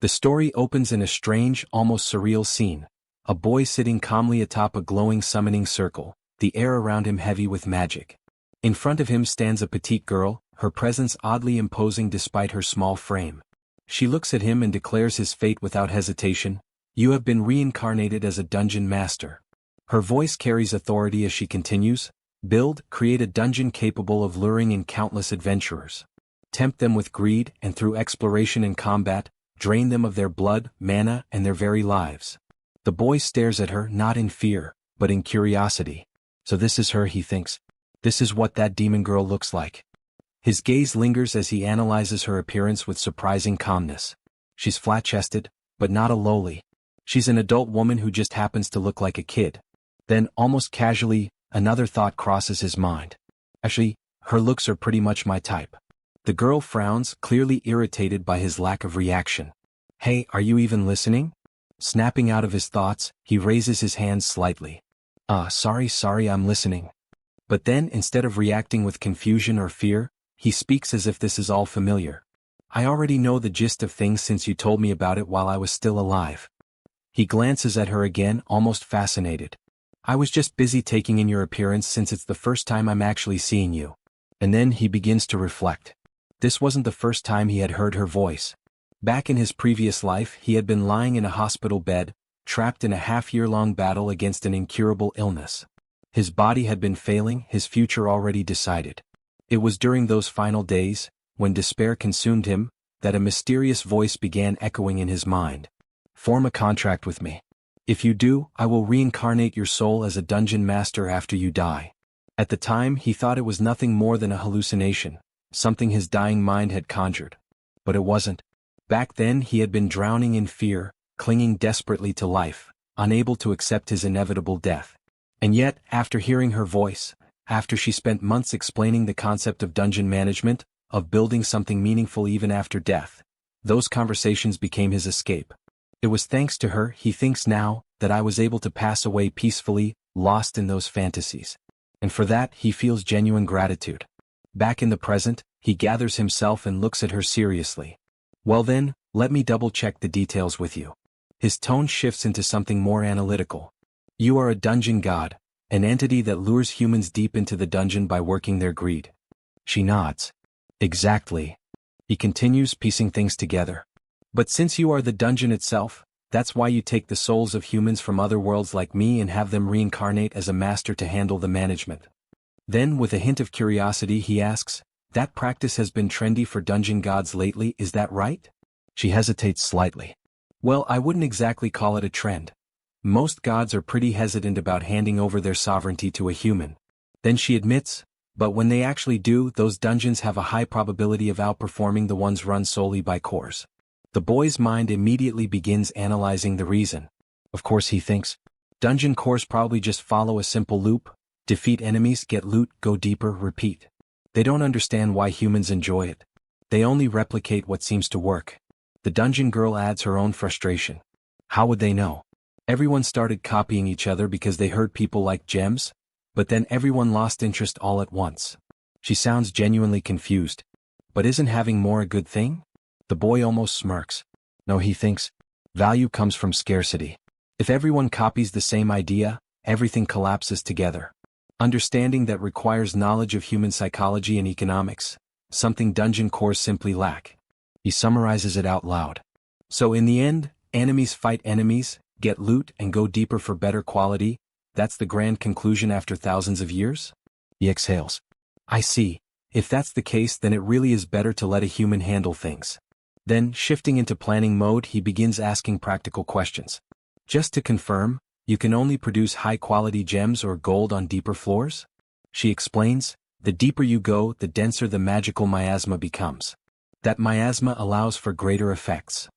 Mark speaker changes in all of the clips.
Speaker 1: The story opens in a strange, almost surreal scene. A boy sitting calmly atop a glowing summoning circle, the air around him heavy with magic. In front of him stands a petite girl, her presence oddly imposing despite her small frame. She looks at him and declares his fate without hesitation. You have been reincarnated as a dungeon master. Her voice carries authority as she continues. Create a dungeon capable of luring in countless adventurers. Tempt them with greed and through exploration and combat, drain them of their blood, mana, and their very lives. The boy stares at her not in fear, but in curiosity. So this is her, he thinks. This is what that demon girl looks like. His gaze lingers as he analyzes her appearance with surprising calmness. She's flat-chested, but not a lowly. She's an adult woman who just happens to look like a kid. Then, almost casually, another thought crosses his mind. Actually, her looks are pretty much my type. The girl frowns, clearly irritated by his lack of reaction. Hey, are you even listening? Snapping out of his thoughts, he raises his hands slightly. Sorry, I'm listening. But then, instead of reacting with confusion or fear, he speaks as if this is all familiar. I already know the gist of things since you told me about it while I was still alive. He glances at her again, almost fascinated. I was just busy taking in your appearance since it's the first time I'm actually seeing you. And then he begins to reflect. This wasn't the first time he had heard her voice. Back in his previous life, he had been lying in a hospital bed, trapped in a half-year-long battle against an incurable illness. His body had been failing, his future already decided. It was during those final days, when despair consumed him, that a mysterious voice began echoing in his mind. Form a contract with me. If you do, I will reincarnate your soul as a dungeon master after you die. At the time, he thought it was nothing more than a hallucination, something his dying mind had conjured. But it wasn't. Back then he had been drowning in fear, clinging desperately to life, unable to accept his inevitable death. And yet, after hearing her voice, after she spent months explaining the concept of dungeon management, of building something meaningful even after death, those conversations became his escape. It was thanks to her, he thinks now, that I was able to pass away peacefully, lost in those fantasies. And for that, he feels genuine gratitude. Back in the present, he gathers himself and looks at her seriously. Well then, let me double-check the details with you. His tone shifts into something more analytical. You are a dungeon god, an entity that lures humans deep into the dungeon by working their greed. She nods. Exactly. He continues, piecing things together. But since you are the dungeon itself, that's why you take the souls of humans from other worlds like me and have them reincarnate as a master to handle the management. Then, with a hint of curiosity, he asks, that practice has been trendy for dungeon gods lately, is that right? She hesitates slightly. Well, I wouldn't exactly call it a trend. Most gods are pretty hesitant about handing over their sovereignty to a human. Then she admits, but when they actually do, those dungeons have a high probability of outperforming the ones run solely by cores. The boy's mind immediately begins analyzing the reason. Of course, he thinks, dungeon cores probably just follow a simple loop: defeat enemies, get loot, go deeper, repeat. They don't understand why humans enjoy it. They only replicate what seems to work. The dungeon girl adds her own frustration. How would they know? Everyone started copying each other because they heard people like gems, but then everyone lost interest all at once. She sounds genuinely confused. But isn't having more a good thing? The boy almost smirks. No, he thinks, value comes from scarcity. If everyone copies the same idea, everything collapses together. Understanding that requires knowledge of human psychology and economics, something dungeon cores simply lack. He summarizes it out loud. So in the end, enemies fight enemies, get loot and go deeper for better quality. That's the grand conclusion after thousands of years? He exhales. I see. If that's the case, then it really is better to let a human handle things. Then, shifting into planning mode, he begins asking practical questions. Just to confirm, you can only produce high-quality gems or gold on deeper floors? She explains, the deeper you go, the denser the magical miasma becomes. That miasma allows for greater effects.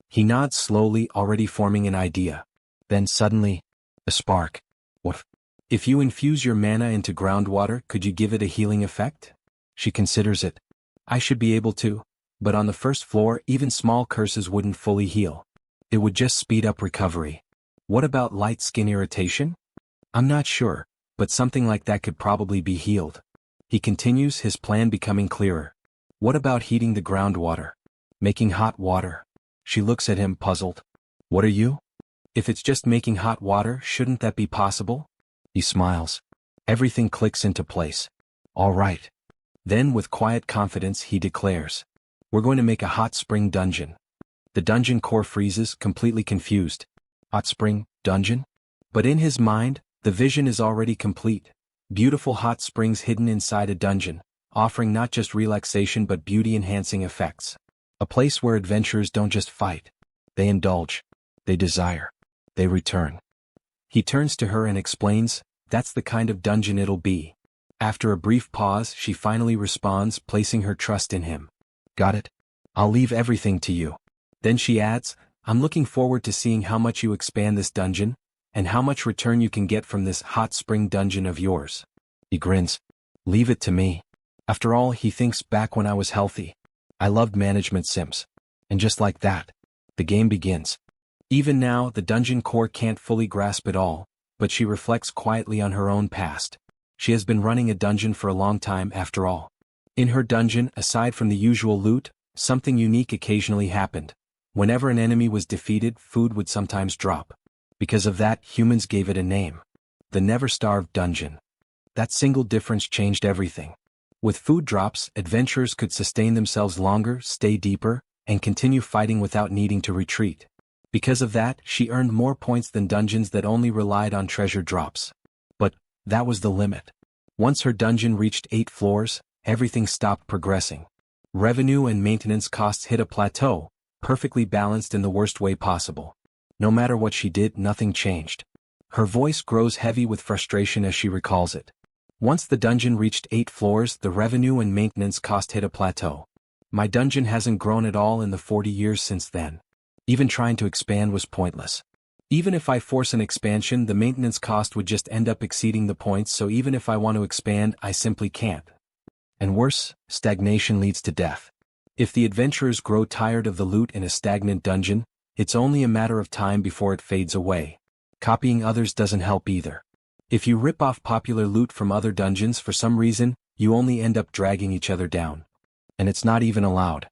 Speaker 1: He nods slowly, already forming an idea. Then suddenly, a spark. What? If you infuse your mana into groundwater, could you give it a healing effect? She considers it. I should be able to, but on the first floor, even small curses wouldn't fully heal. It would just speed up recovery. What about light skin irritation? I'm not sure, but something like that could probably be healed. He continues, his plan becoming clearer. What about heating the groundwater? Making hot water? She looks at him puzzled. What are you? If it's just making hot water, shouldn't that be possible? He smiles. Everything clicks into place. All right. Then with quiet confidence he declares. We're going to make a hot spring dungeon. The dungeon core freezes, completely confused. Hot spring dungeon? But in his mind, the vision is already complete. Beautiful hot springs hidden inside a dungeon, offering not just relaxation but beauty-enhancing effects. A place where adventurers don't just fight. They indulge. They desire. They return. He turns to her and explains, that's the kind of dungeon it'll be. After a brief pause, she finally responds, placing her trust in him. Got it? I'll leave everything to you. Then she adds, I'm looking forward to seeing how much you expand this dungeon, and how much return you can get from this hot spring dungeon of yours. He grins. Leave it to me. After all, he thinks back when I was healthy. I loved management sims. And just like that, the game begins. Even now, the dungeon core can't fully grasp it all, but she reflects quietly on her own past. She has been running a dungeon for a long time after all. In her dungeon, aside from the usual loot, something unique occasionally happened. Whenever an enemy was defeated, food would sometimes drop. Because of that, humans gave it a name. The Never-Starved Dungeon. That single difference changed everything. With food drops, adventurers could sustain themselves longer, stay deeper, and continue fighting without needing to retreat. Because of that, she earned more points than dungeons that only relied on treasure drops. But that was the limit. Once her dungeon reached 8 floors, everything stopped progressing. Revenue and maintenance costs hit a plateau, perfectly balanced in the worst way possible. No matter what she did, nothing changed. Her voice grows heavy with frustration as she recalls it. Once the dungeon reached 8 floors, the revenue and maintenance cost hit a plateau. My dungeon hasn't grown at all in the 40 years since then. Even trying to expand was pointless. Even if I force an expansion, the maintenance cost would just end up exceeding the points, so even if I want to expand, I simply can't. And worse, stagnation leads to death. If the adventurers grow tired of the loot in a stagnant dungeon, it's only a matter of time before it fades away. Copying others doesn't help either. If you rip off popular loot from other dungeons for some reason, you only end up dragging each other down. And it's not even allowed.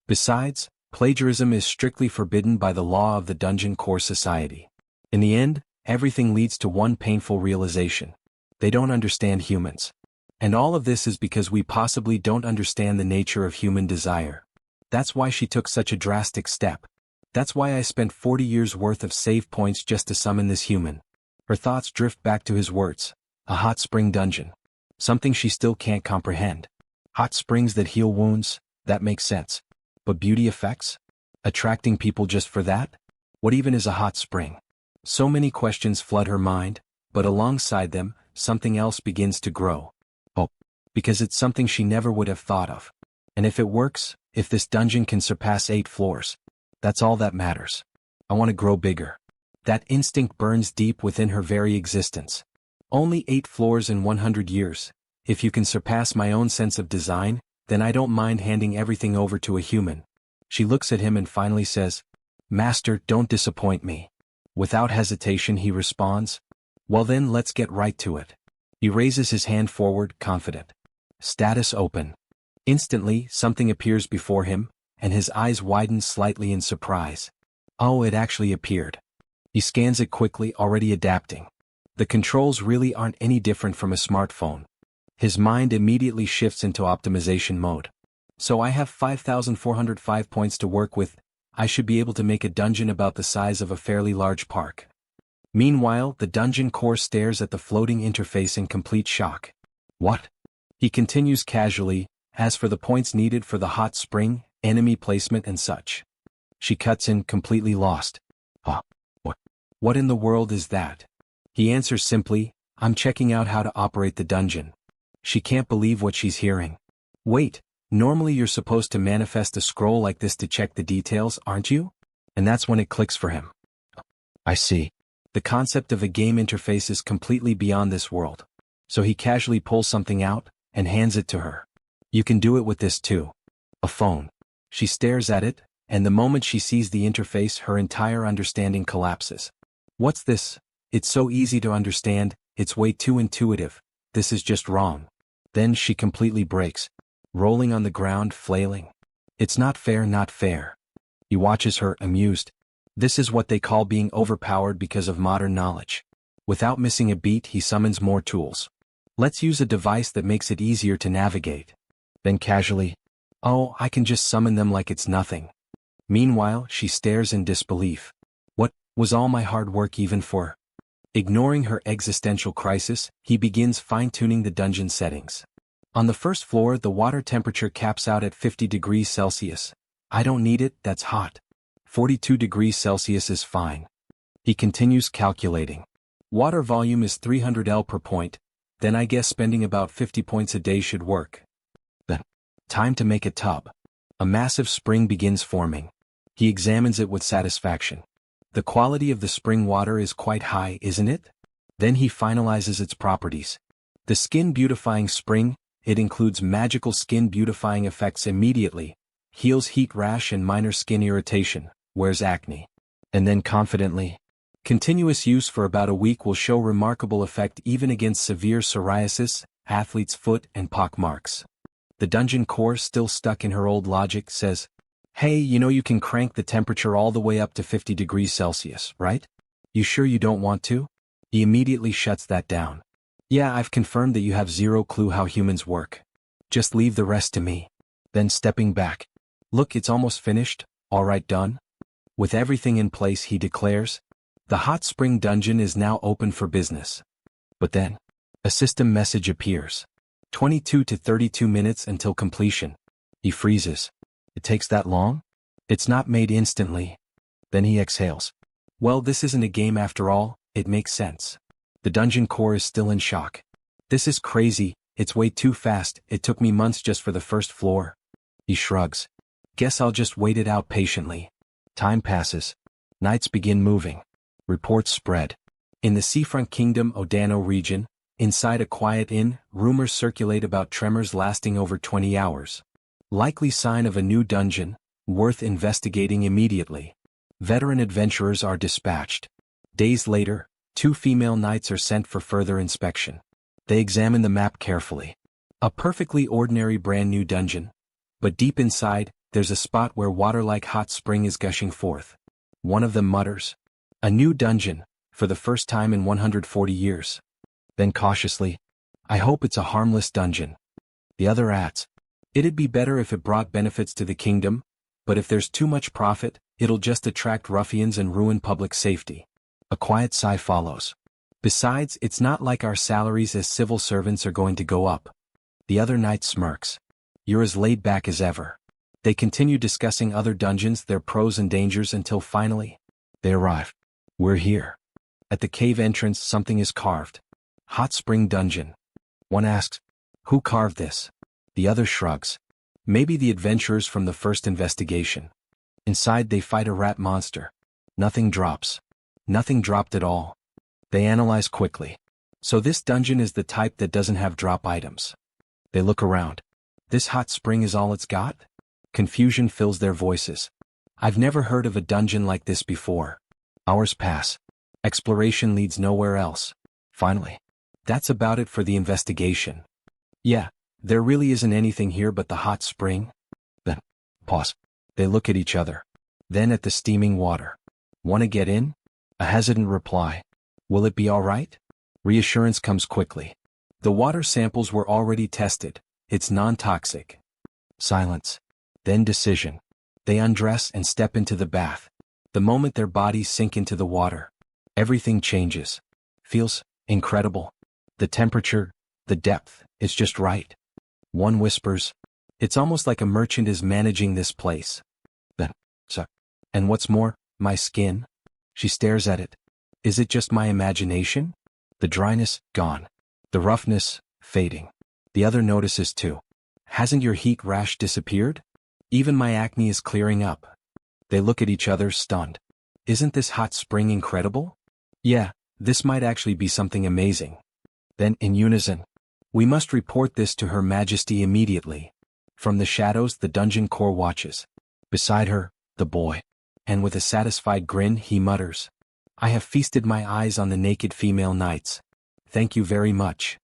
Speaker 1: Besides, plagiarism is strictly forbidden by the law of the Dungeon Core Society. In the end, everything leads to one painful realization. They don't understand humans. And all of this is because we possibly don't understand the nature of human desire. That's why she took such a drastic step. That's why I spent 40 years worth of save points just to summon this human. Her thoughts drift back to his words. A hot spring dungeon. Something she still can't comprehend. Hot springs that heal wounds, that makes sense. But beauty effects? Attracting people just for that? What even is a hot spring? So many questions flood her mind, but alongside them, something else begins to grow. Hope. Because it's something she never would have thought of. And if it works, if this dungeon can surpass 8 floors, that's all that matters. I want to grow bigger. That instinct burns deep within her very existence. Only 8 floors in 100 years. If you can surpass my own sense of design, then I don't mind handing everything over to a human. She looks at him and finally says, Master, don't disappoint me. Without hesitation he responds, well then let's get right to it. He raises his hand forward, confident. Status open. Instantly, something appears before him, and his eyes widen slightly in surprise. Oh, it actually appeared. He scans it quickly, already adapting. The controls really aren't any different from a smartphone. His mind immediately shifts into optimization mode. So I have 5,405 points to work with. I should be able to make a dungeon about the size of a fairly large park. Meanwhile, the dungeon core stares at the floating interface in complete shock. What? He continues casually, as for the points needed for the hot spring, enemy placement and such. She cuts in, completely lost. What in the world is that? He answers simply, I'm checking out how to operate the dungeon. She can't believe what she's hearing. Wait, normally you're supposed to manifest a scroll like this to check the details, aren't you? And that's when it clicks for him. I see. The concept of a game interface is completely beyond this world. So he casually pulls something out, and hands it to her. You can do it with this too. A phone. She stares at it, and the moment she sees the interface her entire understanding collapses. What's this? It's so easy to understand, it's way too intuitive, this is just wrong. Then she completely breaks. Rolling on the ground, flailing. It's not fair, not fair. He watches her, amused. This is what they call being overpowered because of modern knowledge. Without missing a beat, he summons more tools. Let's use a device that makes it easier to navigate. Then casually, oh, I can just summon them like it's nothing. Meanwhile, she stares in disbelief. What was all my hard work even for? Ignoring her existential crisis, he begins fine-tuning the dungeon settings. On the first floor, the water temperature caps out at 50 degrees Celsius. I don't need it, that's hot. 42 degrees Celsius is fine. He continues calculating. Water volume is 300 L per point, then I guess spending about 50 points a day should work. Then, time to make a tub. A massive spring begins forming. He examines it with satisfaction. The quality of the spring water is quite high, isn't it? Then he finalizes its properties. The skin beautifying spring, it includes magical skin beautifying effects immediately, heals heat rash and minor skin irritation, wears acne. And then confidently, continuous use for about a week will show remarkable effect even against severe psoriasis, athlete's foot and pock marks. The dungeon core, still stuck in her old logic, says, hey, you can crank the temperature all the way up to 50 degrees Celsius, right? You sure you don't want to? He immediately shuts that down. Yeah, I've confirmed that you have zero clue how humans work. Just leave the rest to me. Then stepping back. Look, it's almost finished, all right, done? With everything in place, he declares, the hot spring dungeon is now open for business. But then, a system message appears. 22 to 32 minutes until completion. He freezes. It takes that long? It's not made instantly. Then he exhales. Well, this isn't a game after all, it makes sense. The dungeon core is still in shock. This is crazy, it's way too fast, it took me months just for the first floor. He shrugs. Guess I'll just wait it out patiently. Time passes. Nights begin moving. Reports spread. In the seafront kingdom Odano region, inside a quiet inn, rumors circulate about tremors lasting over 20 hours. Likely sign of a new dungeon, worth investigating immediately. Veteran adventurers are dispatched. Days later, 2 female knights are sent for further inspection. They examine the map carefully. A perfectly ordinary brand new dungeon. But deep inside, there's a spot where water like hot spring is gushing forth. One of them mutters, a new dungeon, for the first time in 140 years. Then cautiously, I hope it's a harmless dungeon. The other adds, it'd be better if it brought benefits to the kingdom, but if there's too much profit, it'll just attract ruffians and ruin public safety. A quiet sigh follows. Besides, it's not like our salaries as civil servants are going to go up. The other knight smirks. You're as laid back as ever. They continue discussing other dungeons, their pros and dangers until finally, they arrive. We're here. At the cave entrance, something is carved. Hot spring dungeon. One asks, who carved this? The other shrugs. Maybe the adventurers from the first investigation. Inside they fight a rat monster. Nothing drops. Nothing dropped at all. They analyze quickly. So this dungeon is the type that doesn't have drop items. They look around. This hot spring is all it's got? Confusion fills their voices. I've never heard of a dungeon like this before. Hours pass. Exploration leads nowhere else. Finally, that's about it for the investigation. Yeah, there really isn't anything here but the hot spring. Then, pause. They look at each other. Then at the steaming water. Wanna get in? A hesitant reply. Will it be all right? Reassurance comes quickly. The water samples were already tested. It's non-toxic. Silence. Then decision. They undress and step into the bath. The moment their bodies sink into the water, everything changes. Feels incredible. The temperature, the depth, it's just right. One whispers, it's almost like a merchant is managing this place. Then, so, and what's more, my skin? She stares at it. Is it just my imagination? The dryness, gone. The roughness, fading. The other notices too. Hasn't your heat rash disappeared? Even my acne is clearing up. They look at each other stunned. Isn't this hot spring incredible? Yeah, this might actually be something amazing. Then in unison, we must report this to Her Majesty immediately. From the shadows the dungeon core watches. Beside her, the boy. And with a satisfied grin he mutters, I have feasted my eyes on the naked female knights. Thank you very much.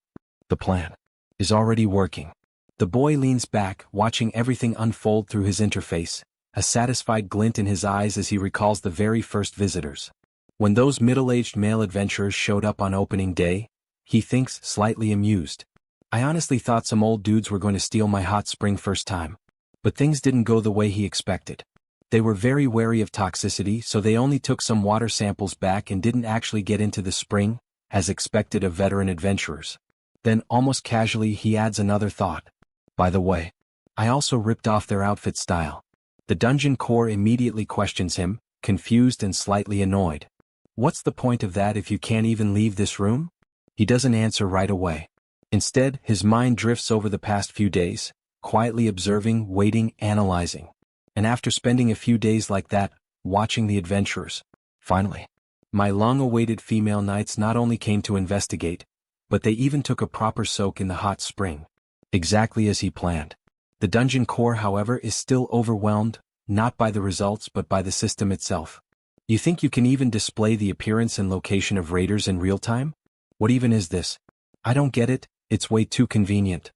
Speaker 1: The plan is already working. The boy leans back, watching everything unfold through his interface. a satisfied glint in his eyes as he recalls the very first visitors. When those middle-aged male adventurers showed up on opening day, he thinks, slightly amused. I honestly thought some old dudes were going to steal my hot spring first time. But things didn't go the way he expected. They were very wary of toxicity, so they only took some water samples back and didn't actually get into the spring, as expected of veteran adventurers. Then, almost casually, he adds another thought. By the way, I also ripped off their outfit style. The dungeon core immediately questions him, confused and slightly annoyed. What's the point of that if you can't even leave this room? He doesn't answer right away. Instead, his mind drifts over the past few days, quietly observing, waiting, analyzing. And after spending a few days like that, watching the adventurers, finally, my long-awaited female knights not only came to investigate, but they even took a proper soak in the hot spring. Exactly as he planned. The dungeon core, however, is still overwhelmed, not by the results but by the system itself. You think you can even display the appearance and location of raiders in real time? What even is this? I don't get it, it's way too convenient.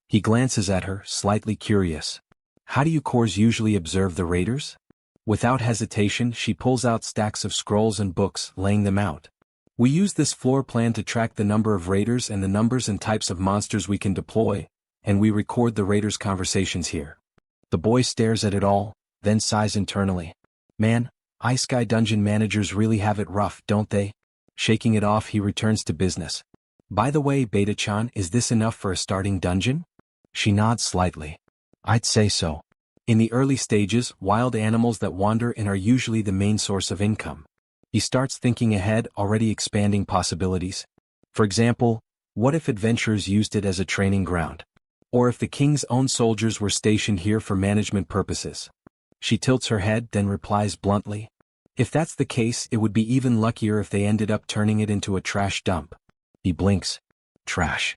Speaker 1: He glances at her, slightly curious. How do you cores usually observe the raiders? Without hesitation, she pulls out stacks of scrolls and books, laying them out. We use this floor plan to track the number of raiders and the numbers and types of monsters we can deploy, and we record the raiders' conversations here. The boy stares at it all, then sighs internally. Man, Ice-Sky dungeon managers really have it rough, don't they? Shaking it off, he returns to business. By the way, Beta-chan, is this enough for a starting dungeon? She nods slightly. I'd say so. In the early stages, wild animals that wander in are usually the main source of income. He starts thinking ahead, already expanding possibilities. For example, what if adventurers used it as a training ground? Or if the king's own soldiers were stationed here for management purposes? She tilts her head, then replies bluntly. If that's the case, it would be even luckier if they ended up turning it into a trash dump. He blinks. Trash.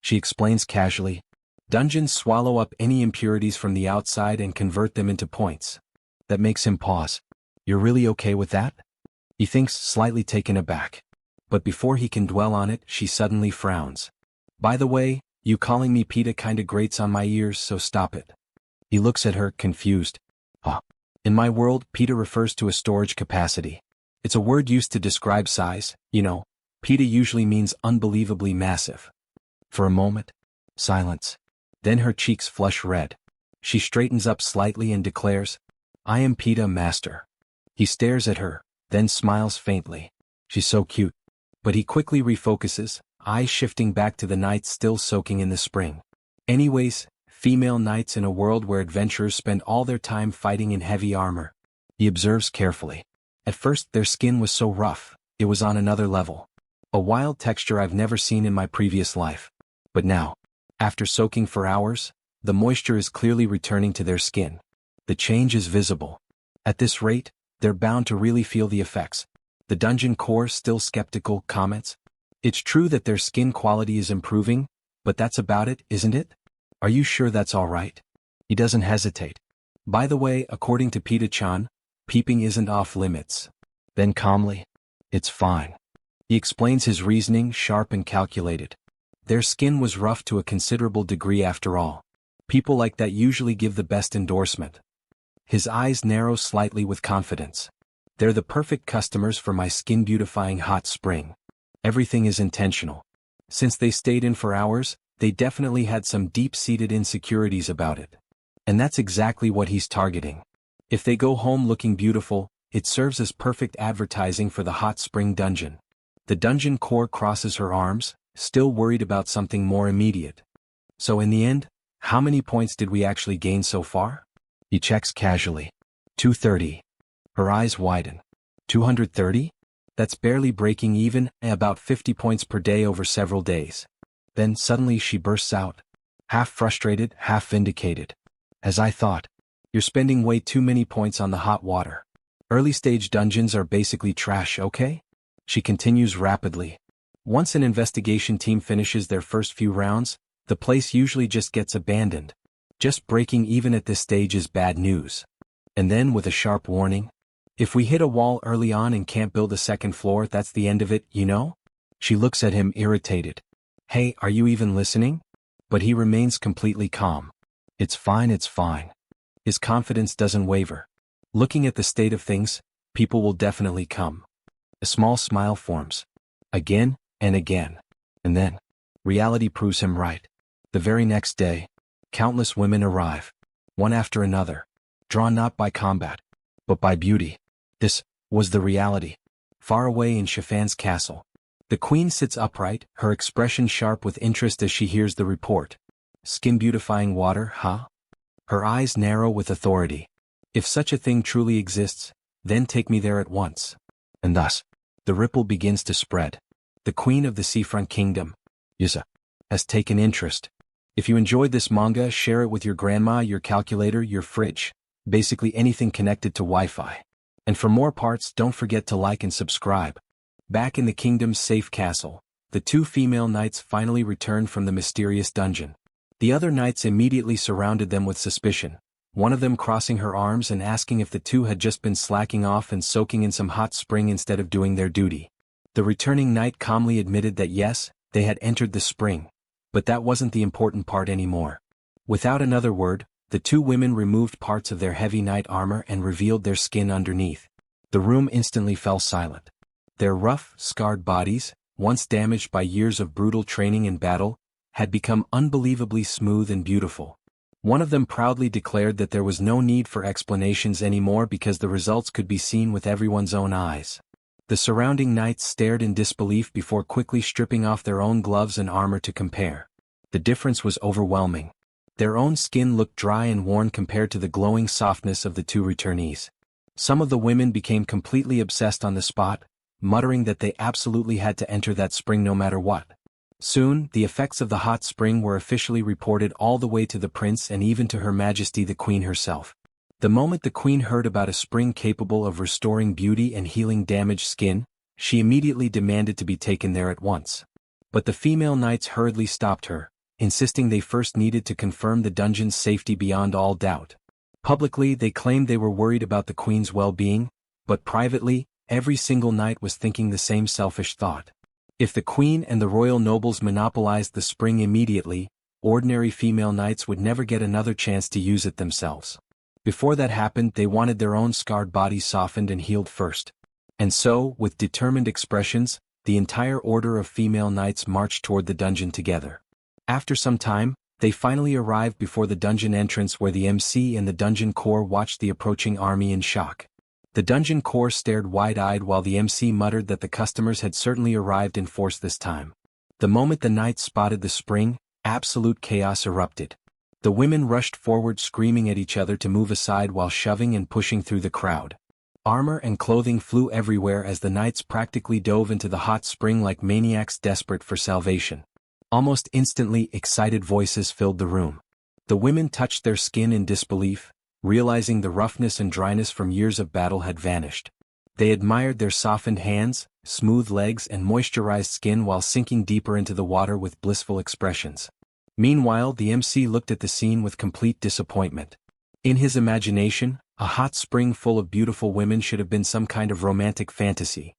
Speaker 1: She explains casually. Dungeons swallow up any impurities from the outside and convert them into points. That makes him pause. You're really okay with that? He thinks, slightly taken aback. But before he can dwell on it, she suddenly frowns. By the way, you calling me Peta kinda grates on my ears, so stop it. He looks at her, confused. In my world, Peta refers to a storage capacity. It's a word used to describe size, you know. Peta usually means unbelievably massive. For a moment, silence. Then her cheeks flush red. She straightens up slightly and declares, I am Peta, master. He stares at her, then smiles faintly. She's so cute. But he quickly refocuses, eyes shifting back to the knights still soaking in the spring. Anyways, female knights in a world where adventurers spend all their time fighting in heavy armor. He observes carefully. At first, their skin was so rough, it was on another level. A wild texture I've never seen in my previous life. But now, after soaking for hours, the moisture is clearly returning to their skin. The change is visible. At this rate, they're bound to really feel the effects. The dungeon core, still skeptical, comments. It's true that their skin quality is improving, but that's about it, isn't it? Are you sure that's all right? He doesn't hesitate. By the way, according to Peta-chan, peeping isn't off limits. Then calmly, it's fine. He explains his reasoning, sharp and calculated. Their skin was rough to a considerable degree after all. People like that usually give the best endorsement. His eyes narrow slightly with confidence. They're the perfect customers for my skin-beautifying hot spring. Everything is intentional. Since they stayed in for hours, they definitely had some deep-seated insecurities about it. And that's exactly what he's targeting. If they go home looking beautiful, it serves as perfect advertising for the hot spring dungeon. The dungeon core crosses her arms, still worried about something more immediate. So in the end, how many points did we actually gain so far? He checks casually. 230. Her eyes widen. 230? That's barely breaking even, about 50 points per day over several days. Then suddenly she bursts out. Half frustrated, half vindicated. As I thought. You're spending way too many points on the hot water. Early stage dungeons are basically trash, okay? She continues rapidly. Once an investigation team finishes their first few rounds, the place usually just gets abandoned. Just breaking even at this stage is bad news. And then with a sharp warning. If we hit a wall early on and can't build a second floor, that's the end of it, you know? She looks at him irritated. Hey, are you even listening? But he remains completely calm. It's fine, it's fine. His confidence doesn't waver. Looking at the state of things, people will definitely come. A small smile forms. Again and again. And then, reality proves him right. The very next day, countless women arrive, one after another, drawn not by combat, but by beauty. This was the reality. Far away in Chiffan's castle, the queen sits upright, her expression sharp with interest as she hears the report. Skin-beautifying water, huh? Her eyes narrow with authority. If such a thing truly exists, then take me there at once. And thus, the ripple begins to spread. The queen of the seafront kingdom, Yusa, has taken interest. If you enjoyed this manga, share it with your grandma, your calculator, your fridge, basically anything connected to Wi-Fi. And for more parts, don't forget to like and subscribe. Back in the kingdom's safe castle, the two female knights finally returned from the mysterious dungeon. The other knights immediately surrounded them with suspicion, one of them crossing her arms and asking if the two had just been slacking off and soaking in some hot spring instead of doing their duty. The returning knight calmly admitted that yes, they had entered the spring, but that wasn't the important part anymore. Without another word, the two women removed parts of their heavy knight armor and revealed their skin underneath. The room instantly fell silent. Their rough, scarred bodies, once damaged by years of brutal training in battle, had become unbelievably smooth and beautiful. One of them proudly declared that there was no need for explanations anymore because the results could be seen with everyone's own eyes. The surrounding knights stared in disbelief before quickly stripping off their own gloves and armor to compare. The difference was overwhelming. Their own skin looked dry and worn compared to the glowing softness of the two returnees. Some of the women became completely obsessed on the spot, muttering that they absolutely had to enter that spring no matter what. Soon, the effects of the hot spring were officially reported all the way to the prince and even to Her Majesty the Queen herself. The moment the Queen heard about a spring capable of restoring beauty and healing damaged skin, she immediately demanded to be taken there at once. But the female knights hurriedly stopped her, insisting they first needed to confirm the dungeon's safety beyond all doubt. Publicly, they claimed they were worried about the Queen's well-being, but privately, every single knight was thinking the same selfish thought. If the Queen and the royal nobles monopolized the spring immediately, ordinary female knights would never get another chance to use it themselves. Before that happened, they wanted their own scarred bodies softened and healed first. And so, with determined expressions, the entire order of female knights marched toward the dungeon together. After some time, they finally arrived before the dungeon entrance where the MC and the dungeon core watched the approaching army in shock. The dungeon core stared wide-eyed while the MC muttered that the customers had certainly arrived in force this time. The moment the knights spotted the spring, absolute chaos erupted. The women rushed forward screaming at each other to move aside while shoving and pushing through the crowd. Armor and clothing flew everywhere as the knights practically dove into the hot spring like maniacs desperate for salvation. Almost instantly, excited voices filled the room. The women touched their skin in disbelief, realizing the roughness and dryness from years of battle had vanished. They admired their softened hands, smooth legs and moisturized skin while sinking deeper into the water with blissful expressions. Meanwhile, the MC looked at the scene with complete disappointment. In his imagination, a hot spring full of beautiful women should have been some kind of romantic fantasy.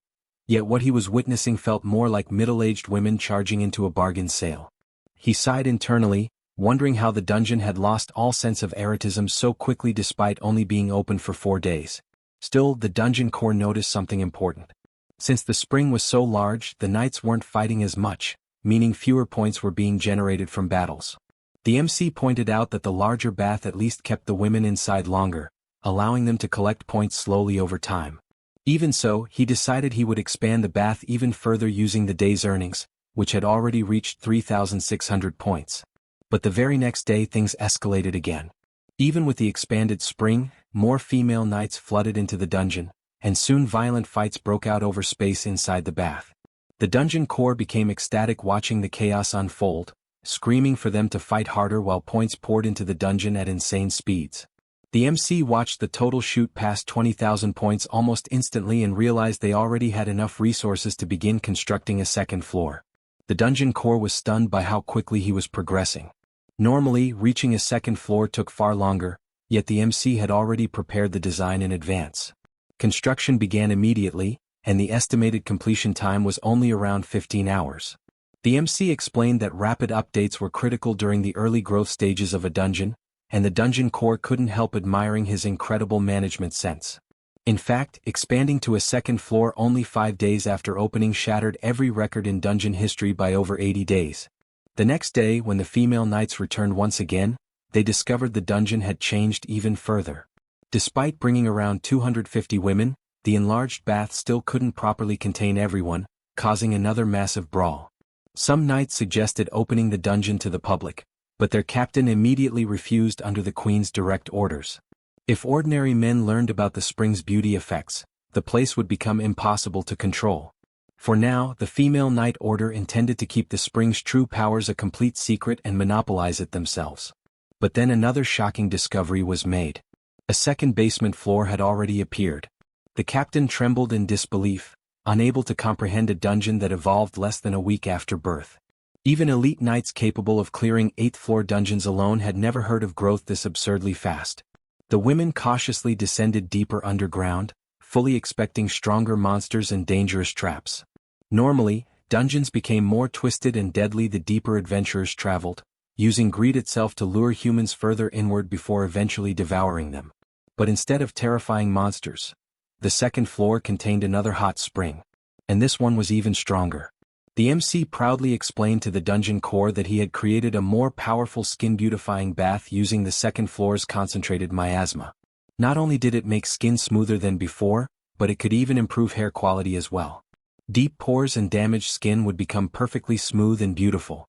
Speaker 1: Yet what he was witnessing felt more like middle-aged women charging into a bargain sale. He sighed internally, wondering how the dungeon had lost all sense of erotism so quickly despite only being open for 4 days. Still, the dungeon core noticed something important. Since the spring was so large, the knights weren't fighting as much, meaning fewer points were being generated from battles. The MC pointed out that the larger bath at least kept the women inside longer, allowing them to collect points slowly over time. Even so, he decided he would expand the bath even further using the day's earnings, which had already reached 3,600 points. But the very next day things escalated again. Even with the expanded spring, more female knights flooded into the dungeon, and soon violent fights broke out over space inside the bath. The dungeon core became ecstatic watching the chaos unfold, screaming for them to fight harder while points poured into the dungeon at insane speeds. The MC watched the total shoot past 20,000 points almost instantly and realized they already had enough resources to begin constructing a second floor. The dungeon core was stunned by how quickly he was progressing. Normally, reaching a second floor took far longer, yet the MC had already prepared the design in advance. Construction began immediately, and the estimated completion time was only around 15 hours. The MC explained that rapid updates were critical during the early growth stages of a dungeon, and the dungeon core couldn't help admiring his incredible management sense. In fact, expanding to a second floor only 5 days after opening shattered every record in dungeon history by over 80 days. The next day, when the female knights returned once again, they discovered the dungeon had changed even further. Despite bringing around 250 women, the enlarged bath still couldn't properly contain everyone, causing another massive brawl. Some knights suggested opening the dungeon to the public, but their captain immediately refused under the queen's direct orders. If ordinary men learned about the spring's beauty effects, the place would become impossible to control. For now, the female knight order intended to keep the spring's true powers a complete secret and monopolize it themselves. But then another shocking discovery was made. A second basement floor had already appeared. The captain trembled in disbelief, unable to comprehend a dungeon that evolved less than a week after birth. Even elite knights capable of clearing 8th-floor dungeons alone had never heard of growth this absurdly fast. The women cautiously descended deeper underground, fully expecting stronger monsters and dangerous traps. Normally, dungeons became more twisted and deadly the deeper adventurers traveled, using greed itself to lure humans further inward before eventually devouring them. But instead of terrifying monsters, the second floor contained another hot spring. And this one was even stronger. The MC proudly explained to the dungeon core that he had created a more powerful skin-beautifying bath using the second floor's concentrated miasma. Not only did it make skin smoother than before, but it could even improve hair quality as well. Deep pores and damaged skin would become perfectly smooth and beautiful.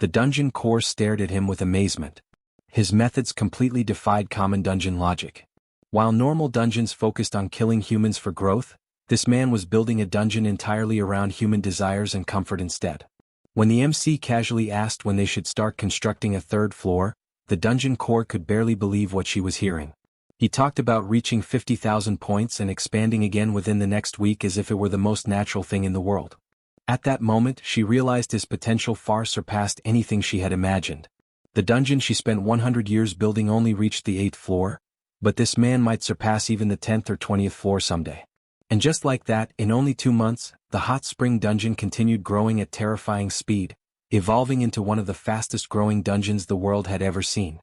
Speaker 1: The dungeon core stared at him with amazement. His methods completely defied common dungeon logic. While normal dungeons focused on killing humans for growth, this man was building a dungeon entirely around human desires and comfort instead. When the MC casually asked when they should start constructing a third floor, the dungeon core could barely believe what she was hearing. He talked about reaching 50,000 points and expanding again within the next week as if it were the most natural thing in the world. At that moment, she realized his potential far surpassed anything she had imagined. The dungeon she spent 100 years building only reached the 8th floor, but this man might surpass even the 10th or 20th floor someday. And just like that, in only 2 months, the hot spring dungeon continued growing at terrifying speed, evolving into one of the fastest growing dungeons the world had ever seen.